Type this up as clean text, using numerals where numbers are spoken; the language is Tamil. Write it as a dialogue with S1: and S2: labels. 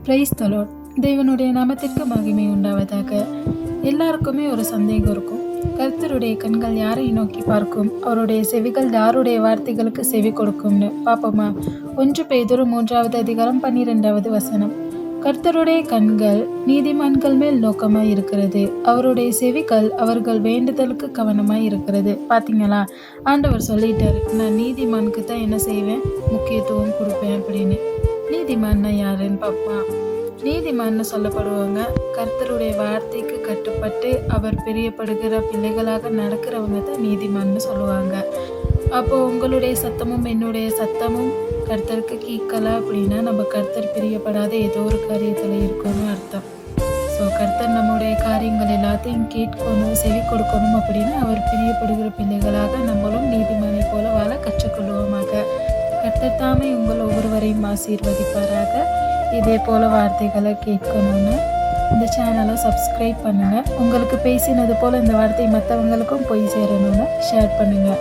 S1: Praise the Lord. தேவனுடைய நாமத்திற்கு மகிமை உண்டாவதாக. எல்லாருக்குமே ஒரு சந்தேகம் இருக்கும். கர்த்தருடைய கண்கள் யாரை நோக்கி பார்க்கும், அவருடைய செவிகள் யாருடைய வார்த்தைகளுக்கு செவி கொடுக்கும்னு பார்ப்போமா? 1 பேதுரு 3வது அதிகாரம் 12வது வசனம். கர்த்தருடைய கண்கள் நீதிமான்கள் மேல் நோக்கமாய் இருக்கிறது, அவருடைய செவிகள் அவர்கள் வேண்டுதலுக்கு கவனமாய் இருக்கிறது. பார்த்தீங்களா? ஆண்டவர் சொல்லிட்டாரு, நான் நீதிமானுக்கு தான் என்ன செய்வேன், முக்கியத்துவம் கொடுப்பேன் அப்படின்னு. நீதிமான்னா யாருன்னு பார்ப்போம். நீதிமான்னு சொல்லப்படுவாங்க கர்த்தருடைய வார்த்தைக்கு கட்டுப்பட்டு அவர் பிரியப்படுகிற பிள்ளைகளாக நடக்கிறவங்க தான் நீதிமான்னு சொல்லுவாங்க. அப்போ உங்களுடைய சத்தமும் என்னுடைய சத்தமும் கர்த்தருக்கு கேட்கல அப்படின்னா நம்ம கர்த்தர் பிரியப்படாத ஏதோ ஒரு காரியத்தில் இருக்கணும்னு அர்த்தம். ஸோ கர்த்தர் நம்முடைய காரியங்கள் எல்லாத்தையும் கேட்கணும், செவி கொடுக்கணும் அப்படின்னா அவர் பிரியப்படுகிற பிள்ளைகளாக நம்மளும் நீதிமானை போல வாழ கற்றுக்கொள்வோமாக. கர்த்தர் தாமே உங்கள் ஒவ்வொருவரையும் ஆசீர்வதிப்பாராக. இதே போல வார்த்தைகளை கேட்கணும்னு இந்த சேனலை சப்ஸ்கிரைப் பண்ணுங்கள். உங்களுக்கு பேசினது போல் இந்த வார்த்தை மற்றவங்களுக்கும் போய் சேரணும்னு ஷேர் பண்ணுங்கள்.